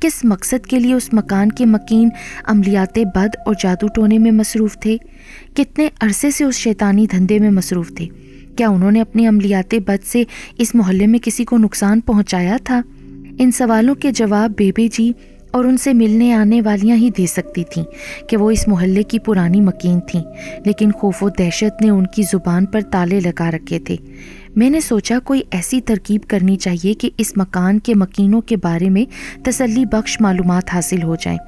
کس مقصد کے لیے اس مکان کے مکین عملیات بد اور جادو ٹونے میں مصروف تھے؟ کتنے عرصے سے اس شیطانی دھندے میں مصروف تھے؟ کیا انہوں نے اپنی عملیات بد سے اس محلے میں کسی کو نقصان پہنچایا تھا؟ ان سوالوں کے جواب بیبی جی اور ان سے ملنے آنے والیاں ہی دے سکتی تھیں کہ وہ اس محلے کی پرانی مکین تھیں، لیکن خوف و دہشت نے ان کی زبان پر تالے لگا رکھے تھے۔ میں نے سوچا کوئی ایسی ترکیب کرنی چاہیے کہ اس مکان کے مکینوں کے بارے میں تسلی بخش معلومات حاصل ہو جائیں۔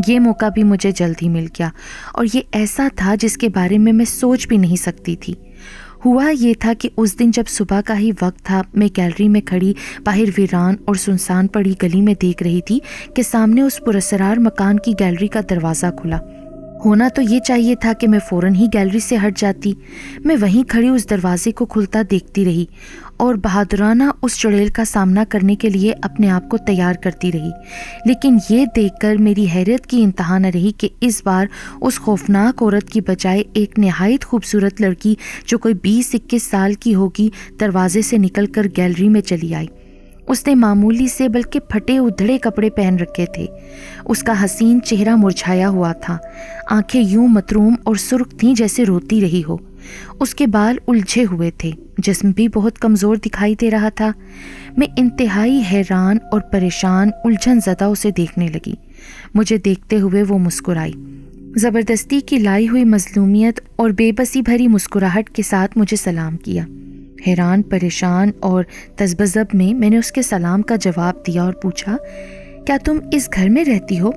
یہ موقع بھی مجھے جلد ہی مل گیا، اور یہ ایسا تھا جس کے بارے میں سوچ بھی نہیں سکتی تھی۔ ہوا یہ تھا کہ اس دن جب صبح کا ہی وقت تھا، میں گیلری میں کھڑی باہر ویران اور سنسان پڑی گلی میں دیکھ رہی تھی کہ سامنے اس پراسرار مکان کی گیلری کا دروازہ کھلا۔ ہونا تو یہ چاہیے تھا کہ میں فوراً ہی گیلری سے ہٹ جاتی۔ میں وہیں کھڑی اس دروازے کو کھلتا دیکھتی رہی اور بہادرانہ اس چڑیل کا سامنا کرنے کے لیے اپنے آپ کو تیار کرتی رہی، لیکن یہ دیکھ کر میری حیرت کی انتہا نہ رہی کہ اس بار اس خوفناک عورت کی بجائے ایک نہایت خوبصورت لڑکی جو کوئی 20-21 سال کی ہوگی دروازے سے نکل کر گیلری میں چلی آئی۔ اس نے معمولی سے بلکہ پھٹے ادھڑے کپڑے پہن رکھے تھے۔ اس کا حسین چہرہ مرجھایا ہوا تھا، آنکھیں یوں متروم اور سرخ تھیں جیسے روتی رہی ہو۔ اس کے بال الجھے ہوئے تھے، جسم بھی بہت کمزور دکھائی دے رہا تھا۔ میں انتہائی حیران اور پریشان الجھن زدہ اسے دیکھنے لگی۔ مجھے دیکھتے ہوئے وہ مسکرائی، زبردستی کی لائی ہوئی مظلومیت اور بے بسی بھری مسکراہٹ کے ساتھ مجھے سلام کیا۔ حیران، پریشان اور تذبذب میں نے اس کے سلام کا جواب دیا اور پوچھا، کیا تم اس گھر میں رہتی ہو؟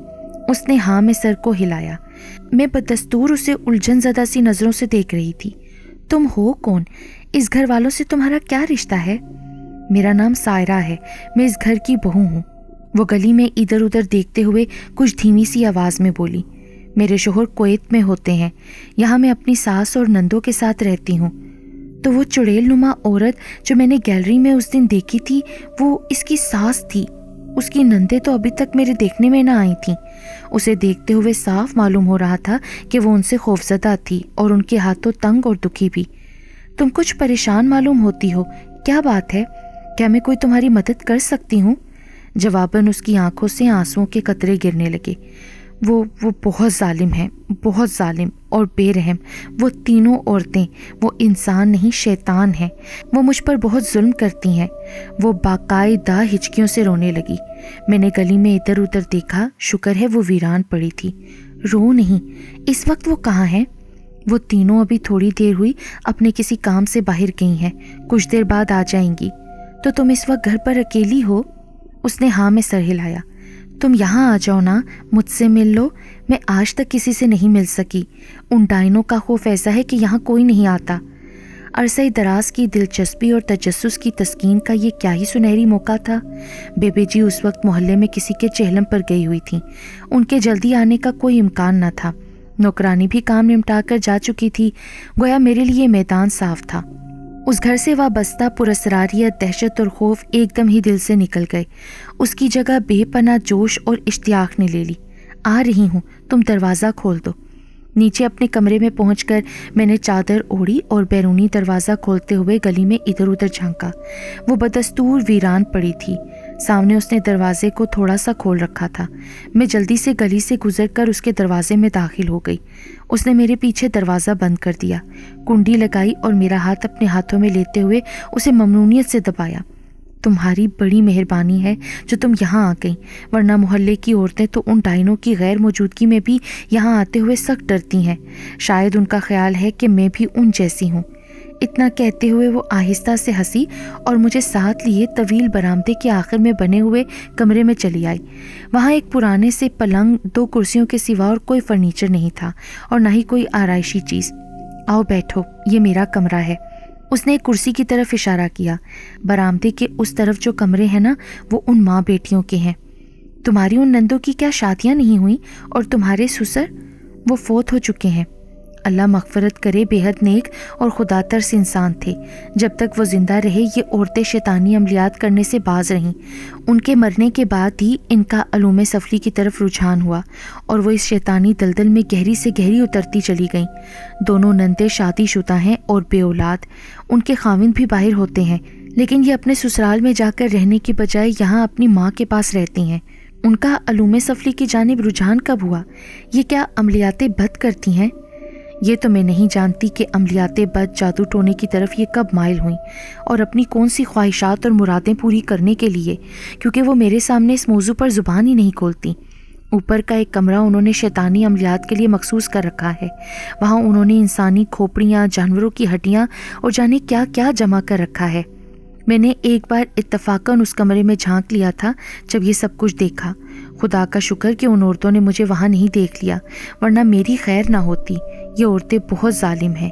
اس نے ہاں میں سر کو ہلایا۔ میں بدستور اسے الجھن زدہ سی نظروں سے دیکھ رہی تھی۔ تم ہو کون؟ اس گھر والوں سے تمہارا کیا رشتہ ہے؟ میرا نام سائرہ ہے، میں اس گھر کی بہو ہوں۔ وہ گلی میں ادھر ادھر دیکھتے ہوئے کچھ دھیمی سی آواز میں بولی۔ میرے شوہر کویت میں ہوتے ہیں، یہاں میں اپنی ساس اور نندوں کے ساتھ رہتی ہوں۔ تو وہ چڑیل نما عورت جو میں نے گیلری میں اس دن دیکھی تھی، وہ اس کی ساس تھی۔ اس کی نندیں تو ابھی تک میرے دیکھنے میں نہ آئی تھیں۔ اسے دیکھتے ہوئے صاف معلوم ہو رہا تھا کہ وہ ان سے خوفزدہ تھی اور ان کے ہاتھوں تنگ اور دکھی بھی۔ تم کچھ پریشان معلوم ہوتی ہو، کیا بات ہے؟ کیا میں کوئی تمہاری مدد کر سکتی ہوں؟ جواباً اس کی آنکھوں سے آنسوؤں کے قطرے گرنے لگے۔ وہ بہت ظالم ہیں، بہت ظالم اور بے رحم۔ وہ تینوں عورتیں، وہ انسان نہیں شیطان ہیں۔ وہ مجھ پر بہت ظلم کرتی ہیں۔ وہ باقاعدہ ہچکیوں سے رونے لگی۔ میں نے گلی میں ادھر ادھر دیکھا، شکر ہے وہ ویران پڑی تھی۔ رو نہیں، اس وقت وہ کہاں ہیں؟ وہ تینوں ابھی تھوڑی دیر ہوئی اپنے کسی کام سے باہر گئی ہیں، کچھ دیر بعد آ جائیں گی۔ تو تم اس وقت گھر پر اکیلی ہو؟ اس نے ہاں میں سر ہلایا۔ تم یہاں آ جاؤ نا، مجھ سے مل لو۔ میں آج تک کسی سے نہیں مل سکی۔ ان ڈائنوں کا خوف ایسا ہے کہ یہاں کوئی نہیں آتا۔ عرصہ دراز کی دلچسپی اور تجسس کی تسکین کا یہ کیا ہی سنہری موقع تھا۔ بیبی جی اس وقت محلے میں کسی کے چہلم پر گئی ہوئی تھیں۔ ان کے جلدی آنے کا کوئی امکان نہ تھا۔ نوکرانی بھی کام نمٹا کر جا چکی تھی، گویا میرے لیے میدان صاف تھا۔ اس گھر سے وابستہ پراسراریت، دہشت اور خوف ایک دم ہی دل سے نکل گئے۔ اس کی جگہ بے پناہ جوش اور اشتیاق نے لے لی۔ آ رہی ہوں، تم دروازہ کھول دو۔ نیچے اپنے کمرے میں پہنچ کر میں نے چادر اوڑھی اور بیرونی دروازہ کھولتے ہوئے گلی میں ادھر ادھر جھانکا۔ وہ بدستور ویران پڑی تھی۔ سامنے اس نے دروازے کو تھوڑا سا کھول رکھا تھا۔ میں جلدی سے گلی سے گزر کر اس کے دروازے میں داخل ہو گئی۔ اس نے میرے پیچھے دروازہ بند کر دیا، کنڈی لگائی اور میرا ہاتھ اپنے ہاتھوں میں لیتے ہوئے اسے ممنونیت سے دبایا۔ تمہاری بڑی مہربانی ہے جو تم یہاں آ گئیں، ورنہ محلے کی عورتیں تو ان ڈائنوں کی غیر موجودگی میں بھی یہاں آتے ہوئے سخت ڈرتی ہیں۔ شاید ان کا خیال ہے کہ میں بھی ان جیسی ہوں۔ اتنا کہتے ہوئے وہ آہستہ سے ہنسی اور مجھے ساتھ لیے طویل برآمدے کے آخر میں بنے ہوئے کمرے میں چلی آئی۔ وہاں ایک پرانے سے پلنگ، 2 کرسیوں کے سوا اور کوئی فرنیچر نہیں تھا اور نہ ہی کوئی آرائشی چیز۔ آؤ بیٹھو، یہ میرا کمرہ ہے۔ اس نے ایک کرسی کی طرف اشارہ کیا۔ برآمدے کے اس طرف جو کمرے ہیں نا، وہ ان ماں بیٹیوں کے ہیں۔ تمہاری ان نندوں کی کیا شادیاں نہیں ہوئیں؟ اور تمہارے سسر؟ وہ فوت ہو چکے ہیں۔ اللہ مغفرت کرے، بے حد نیک اور خدا ترس انسان تھے۔ جب تک وہ زندہ رہے یہ عورتیں شیطانی عملیات کرنے سے باز رہیں۔ ان کے مرنے کے بعد ہی ان کا علوم سفلی کی طرف رجحان ہوا اور وہ اس شیطانی دلدل میں گہری سے گہری اترتی چلی گئیں۔ دونوں نندیں شادی شدہ ہیں اور بے اولاد۔ ان کے خاوند بھی باہر ہوتے ہیں، لیکن یہ اپنے سسرال میں جا کر رہنے کی بجائے یہاں اپنی ماں کے پاس رہتی ہیں۔ ان کا علوم سفلی کی جانب رجحان کب ہوا؟ یہ کیا عملیات بد کرتی ہیں؟ یہ تو میں نہیں جانتی کہ عملیات بد جادو ٹونے کی طرف یہ کب مائل ہوئیں اور اپنی کون سی خواہشات اور مرادیں پوری کرنے کے لیے، کیونکہ وہ میرے سامنے اس موضوع پر زبان ہی نہیں کھولتی۔ اوپر کا ایک کمرہ انہوں نے شیطانی عملیات کے لیے مخصوص کر رکھا ہے۔ وہاں انہوں نے انسانی کھوپڑیاں، جانوروں کی ہڈیاں اور جانے کیا کیا جمع کر رکھا ہے۔ میں نے ایک بار اتفاقاً اس کمرے میں جھانک لیا تھا جب یہ سب کچھ دیکھا۔ خدا کا شکر کہ ان عورتوں نے مجھے وہاں نہیں دیکھ لیا، ورنہ میری خیر نہ ہوتی۔ یہ عورتیں بہت ظالم ہیں،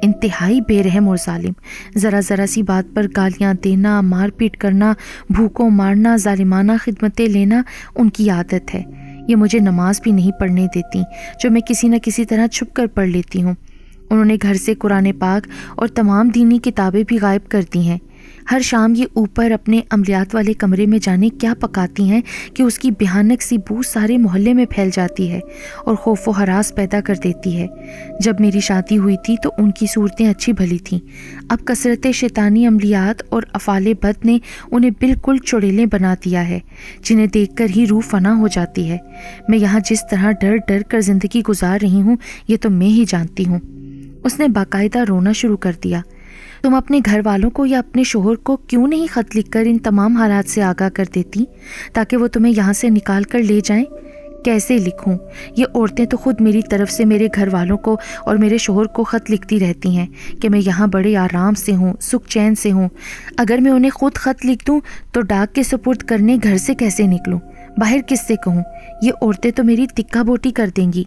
انتہائی بے رحم اور ظالم۔ ذرا ذرا سی بات پر گالیاں دینا، مار پیٹ کرنا، بھوکوں مارنا، ظالمانہ خدمتیں لینا ان کی عادت ہے۔ یہ مجھے نماز بھی نہیں پڑھنے دیتی، جو میں کسی نہ کسی طرح چھپ کر پڑھ لیتی ہوں۔ انہوں نے گھر سے قرآن پاک اور تمام دینی کتابیں بھی غائب کر دی ہیں۔ ہر شام یہ اوپر اپنے عملیات والے کمرے میں جانے کیا پکاتی ہیں کہ اس کی بھیانک سی بو سارے محلے میں پھیل جاتی ہے اور خوف و ہراس پیدا کر دیتی ہے۔ جب میری شادی ہوئی تھی تو ان کی صورتیں اچھی بھلی تھیں، اب کثرت شیطانی عملیات اور افعال بد نے انہیں بالکل چڑیلیں بنا دیا ہے، جنہیں دیکھ کر ہی روح فنا ہو جاتی ہے۔ میں یہاں جس طرح ڈر ڈر کر زندگی گزار رہی ہوں یہ تو میں ہی جانتی ہوں۔ اس نے باقاعدہ رونا شروع کر دیا۔ تم اپنے گھر والوں کو یا اپنے شوہر کو کیوں نہیں خط لکھ کر ان تمام حالات سے آگاہ کر دیتی تاکہ وہ تمہیں یہاں سے نکال کر لے جائیں؟ کیسے لکھوں؟ یہ عورتیں تو خود میری طرف سے میرے گھر والوں کو اور میرے شوہر کو خط لکھتی رہتی ہیں کہ میں یہاں بڑے آرام سے ہوں، سکھ چین سے ہوں۔ اگر میں انہیں خود خط لکھ دوں تو ڈاک کے سپرد کرنے گھر سے کیسے نکلوں؟ باہر کس سے کہوں؟ یہ عورتیں تو میری تکہ بوٹی کر دیں گی۔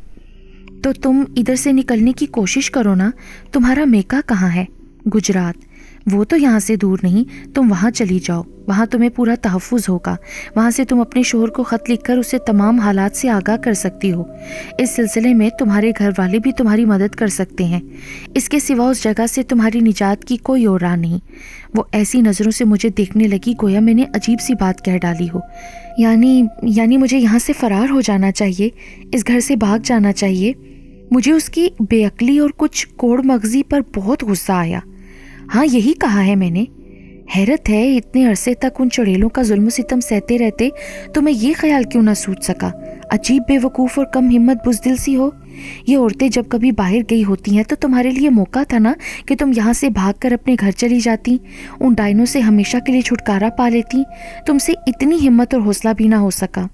تو تم ادھر سے نکلنے کی کوشش کرو نا۔ تمہارا میکا کہاں ہے؟ گجرات۔ وہ تو یہاں سے دور نہیں، تم وہاں چلی جاؤ، وہاں تمہیں پورا تحفظ ہوگا۔ وہاں سے تم اپنے شوہر کو خط لکھ کر اسے تمام حالات سے آگاہ کر سکتی ہو۔ اس سلسلے میں تمہارے گھر والے بھی تمہاری مدد کر سکتے ہیں۔ اس کے سوا اس جگہ سے تمہاری نجات کی کوئی اور راہ نہیں۔ وہ ایسی نظروں سے مجھے دیکھنے لگی گویا میں نے عجیب سی بات کہہ ڈالی ہو۔ یعنی مجھے یہاں سے فرار ہو جانا چاہیے، اس گھر سے بھاگ جانا چاہیے۔ مجھے اس کی بے عقلی اور کچھ کوڑ مغزی پر بہت غصہ آیا۔ ہاں یہی کہا ہے میں نے۔ حیرت ہے اتنے عرصے تک ان چڑیلوں کا ظلم و ستم سہتے رہتے تمہیں یہ خیال کیوں نہ سوچ سکا؟ عجیب بے وقوف اور کم ہمت بزدل سی ہو۔ یہ عورتیں جب کبھی باہر گئی ہوتی ہیں تو تمہارے لیے موقع تھا نا کہ تم یہاں سے بھاگ کر اپنے گھر چلی جاتی، ان ڈائنوں سے ہمیشہ کے لیے چھٹکارا پا لیتی۔ تم سے اتنی ہمت اور حوصلہ بھی نہ ہو سکا۔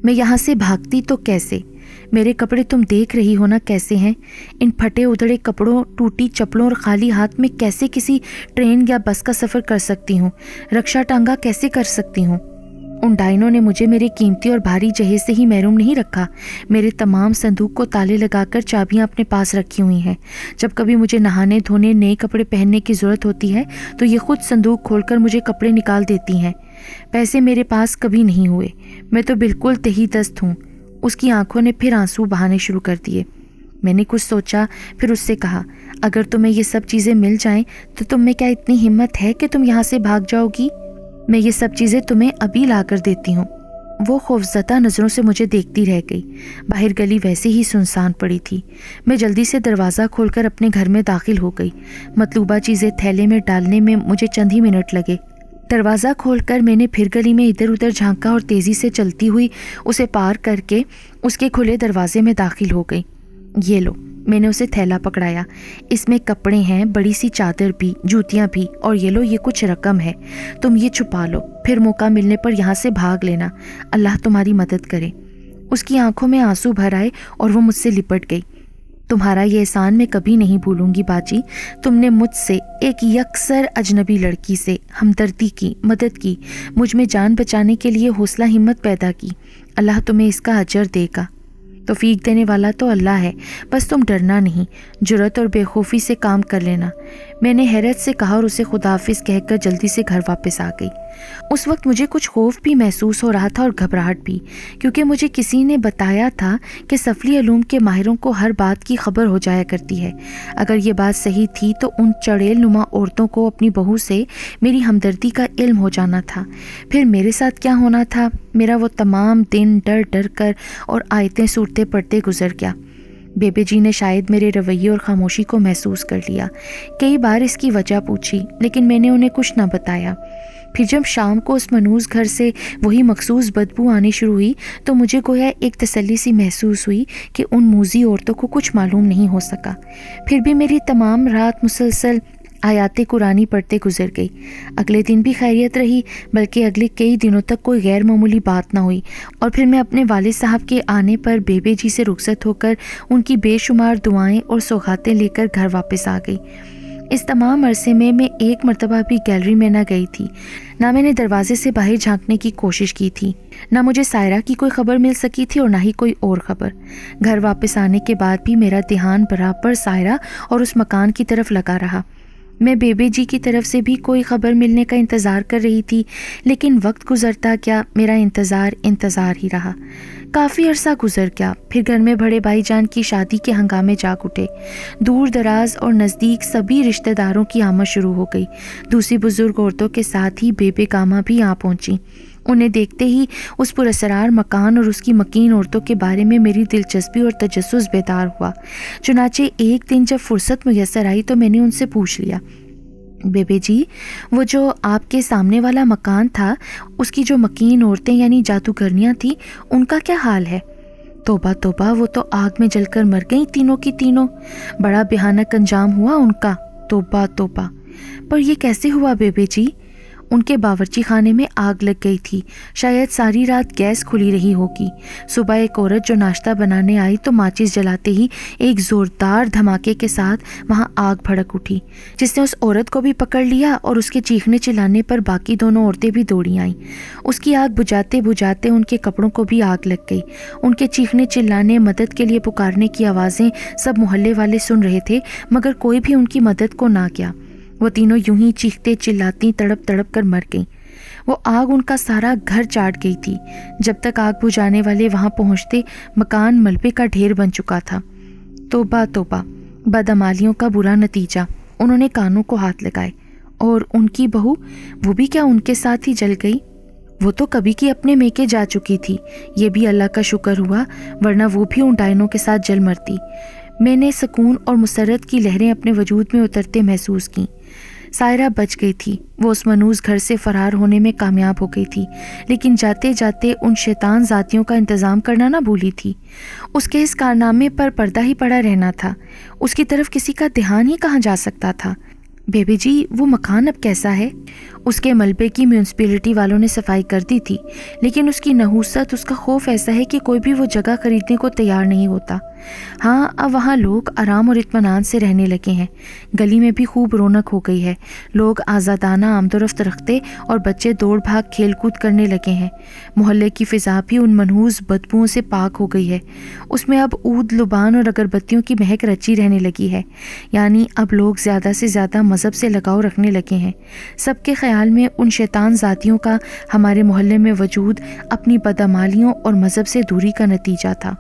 میں یہاں سے بھاگتی تو کیسے؟ میرے کپڑے تم دیکھ رہی ہو نا کیسے ہیں۔ ان پھٹے ادھڑے کپڑوں، ٹوٹی چپلوں اور خالی ہاتھ میں کیسے کسی ٹرین یا بس کا سفر کر سکتی ہوں؟ رکشہ ٹانگا کیسے کر سکتی ہوں؟ ان ڈائنوں نے مجھے میرے قیمتی اور بھاری جہیز سے ہی محروم نہیں رکھا۔ میرے تمام صندوق کو تالے لگا کر چابیاں اپنے پاس رکھی ہوئی ہیں۔ جب کبھی مجھے نہانے دھونے، نئے کپڑے پہننے کی ضرورت ہوتی ہے تو یہ خود صندوق کھول کر مجھے کپڑے نکال دیتی ہیں۔ پیسے میرے پاس کبھی نہیں ہوئے، میں تو بالکل تہی دست ہوں۔ اس کی آنکھوں نے پھر آنسو بہانے شروع کر دیے۔ میں نے کچھ سوچا، پھر اس سے کہا، اگر تمہیں یہ سب چیزیں مل جائیں تو تم میں کیا اتنی ہمت ہے کہ تم یہاں سے بھاگ جاؤ گی؟ میں یہ سب چیزیں تمہیں ابھی لا کر دیتی ہوں۔ وہ خوفزدہ نظروں سے مجھے دیکھتی رہ گئی۔ باہر گلی ویسے ہی سنسان پڑی تھی۔ میں جلدی سے دروازہ کھول کر اپنے گھر میں داخل ہو گئی۔ مطلوبہ چیزیں تھیلے میں ڈالنے میں مجھے چند ہی منٹ لگے۔ دروازہ کھول کر میں نے پھر گلی میں ادھر ادھر جھانکا اور تیزی سے چلتی ہوئی اسے پار کر کے اس کے کھلے دروازے میں داخل ہو گئی۔ یہ لو، میں نے اسے تھیلا پکڑایا۔ اس میں کپڑے ہیں، بڑی سی چادر بھی، جوتیاں بھی، اور یہ لو، یہ کچھ رقم ہے۔ تم یہ چھپا لو، پھر موقع ملنے پر یہاں سے بھاگ لینا۔ اللہ تمہاری مدد کرے۔ اس کی آنکھوں میں آنسو بھر آئے اور وہ مجھ سے لپٹ گئی۔ تمہارا یہ احسان میں کبھی نہیں بھولوں گی باجی۔ تم نے مجھ سے، ایک یکسر اجنبی لڑکی سے، ہمدردی کی، مدد کی، مجھ میں جان بچانے کے لیے حوصلہ ہمت پیدا کی۔ اللہ تمہیں اس کا اجر دے گا۔ توفیق دینے والا تو اللہ ہے، بس تم ڈرنا نہیں، جرأت اور بے خوفی سے کام کر لینا۔ میں نے حیرت سے کہا اور اسے خداحافظ کہہ کر جلدی سے گھر واپس آ گئی۔ اس وقت مجھے کچھ خوف بھی محسوس ہو رہا تھا اور گھبراہٹ بھی، کیونکہ مجھے کسی نے بتایا تھا کہ سفلی علوم کے ماہروں کو ہر بات کی خبر ہو جایا کرتی ہے۔ اگر یہ بات صحیح تھی تو ان چڑیل نما عورتوں کو اپنی بہو سے میری ہمدردی کا علم ہو جانا تھا۔ پھر میرے ساتھ کیا ہونا تھا؟ میرا وہ تمام دن ڈر ڈر کر اور آیتیں صورتیں پڑھتے گزر گیا۔ بیبے جی نے شاید میرے رویے اور خاموشی کو محسوس کر لیا۔ کئی بار اس کی وجہ پوچھی، لیکن میں نے انہیں کچھ نہ بتایا۔ پھر جب شام کو اس منحوس گھر سے وہی مخصوص بدبو آنی شروع ہوئی تو مجھے گویا ایک تسلی سی محسوس ہوئی کہ ان موذی عورتوں کو کچھ معلوم نہیں ہو سکا۔ پھر بھی میری تمام رات مسلسل آیات قرآنی پڑھتے گزر گئی۔ اگلے دن بھی خیریت رہی، بلکہ اگلے کئی دنوں تک کوئی غیر معمولی بات نہ ہوئی، اور پھر میں اپنے والد صاحب کے آنے پر بیبے جی سے رخصت ہو کر ان کی بے شمار دعائیں اور سوغاتیں لے کر گھر واپس آ گئی۔ اس تمام عرصے میں ایک مرتبہ بھی گیلری میں نہ گئی تھی، نہ میں نے دروازے سے باہر جھانکنے کی کوشش کی تھی، نہ مجھے سائرہ کی کوئی خبر مل سکی تھی اور نہ ہی کوئی اور خبر۔ گھر واپس آنے کے بعد بھی میرا دھیان برابر سائرہ اور اس مکان کی طرف لگا رہا۔ میں بیبے جی کی طرف سے بھی کوئی خبر ملنے کا انتظار کر رہی تھی، لیکن وقت گزرتا گیا، میرا انتظار ہی رہا۔ کافی عرصہ گزر گیا، پھر گھر میں بڑے بھائی جان کی شادی کے ہنگامے جاگ اٹھے۔ دور دراز اور نزدیک سبھی رشتہ داروں کی آمد شروع ہو گئی۔ دوسری بزرگ عورتوں کے ساتھ ہی بیبے گاما بھی آ پہنچی۔ انہیں دیکھتے ہی اس پراسرار مکان اور اس کی مکین عورتوں کے بارے میں میری دلچسپی اور تجسس بیدار ہوا۔ چنانچہ ایک دن جب فرصت میسر آئی تو میں نے ان سے پوچھ لیا، بیبے جی، وہ جو آپ کے سامنے والا مکان تھا، اس کی جو مکین عورتیں یعنی جادوگرنیاں تھیں، ان کا کیا حال ہے؟ توبہ توبہ، وہ تو آگ میں جل کر مر گئیں تینوں کی تینوں۔ بڑا بھیانک انجام ہوا ان کا، توبہ توبہ۔ پر یہ کیسے ہوا بیبے جی؟ ان کے باورچی خانے میں آگ لگ گئی تھی، شاید ساری رات گیس کھلی رہی ہوگی۔ صبح ایک عورت جو ناشتہ بنانے آئی تو ماچس جلاتے ہی ایک زوردار دھماکے کے ساتھ وہاں آگ بھڑک اٹھی، جس نے اس عورت کو بھی پکڑ لیا اور اس کے چیخنے چلانے پر باقی دونوں عورتیں بھی دوڑی آئیں۔ اس کی آگ بجھاتے بجھاتے ان کے کپڑوں کو بھی آگ لگ گئی۔ ان کے چیخنے چلانے، مدد کے لیے پکارنے کی آوازیں سب محلے والے سن رہے تھے، مگر کوئی بھی ان کی مدد کو نہ کیا۔ وہ تینوں یوں ہی چیختے چلاتی تڑپ تڑپ کر مر گئیں۔ وہ آگ ان کا سارا گھر چاٹ گئی تھی۔ جب تک آگ بجھانے والے وہاں پہنچتے مکان ملبے کا ڈھیر بن چکا تھا۔ توبہ توبہ، بدعمالیوں کا برا نتیجہ۔ انہوں نے کانوں کو ہاتھ لگائے۔ اور ان کی بہو، وہ بھی کیا ان کے ساتھ ہی جل گئی؟ وہ تو کبھی کی اپنے میکے جا چکی تھی، یہ بھی اللہ کا شکر ہوا، ورنہ وہ بھی ان ڈائنوں کے ساتھ جل مرتی۔ میں نے سکون اور مسرت کی لہریں اپنے وجود میں اترتے محسوس کیں۔ سائرہ بچ گئی تھی، وہ اس منحوس گھر سے فرار ہونے میں کامیاب ہو گئی تھی، لیکن جاتے جاتے ان شیطان ذاتیوں کا انتظام کرنا نہ بھولی تھی۔ اس کے اس کارنامے پر پردہ ہی پڑا رہنا تھا، اس کی طرف کسی کا دھیان ہی کہاں جا سکتا تھا۔ بیبی جی، وہ مکان اب کیسا ہے؟ اس کے ملبے کی میونسپلٹی والوں نے صفائی کر دی تھی، لیکن اس کی نحوست، اس کا خوف ایسا ہے کہ کوئی بھی وہ جگہ خریدنے کو تیار نہیں ہوتا۔ ہاں، اب وہاں لوگ آرام اور اطمینان سے رہنے لگے ہیں۔ گلی میں بھی خوب رونق ہو گئی ہے، لوگ آزادانہ آمد و رفت رکھتے اور بچے دوڑ بھاگ کھیل کود کرنے لگے ہیں۔ محلے کی فضا بھی ان منحوس بدبوؤں سے پاک ہو گئی ہے۔ اس میں اب عود، لبان اور اگربتیوں کی مہک رچی رہنے لگی ہے، یعنی اب لوگ زیادہ سے زیادہ مذہب سے لگاؤ رکھنے لگے ہیں۔ سب کے خیال میں ان شیطان ذاتیوں کا ہمارے محلے میں وجود اپنی بدعمالیوں اور مذہب سے دوری کا نتیجہ تھا۔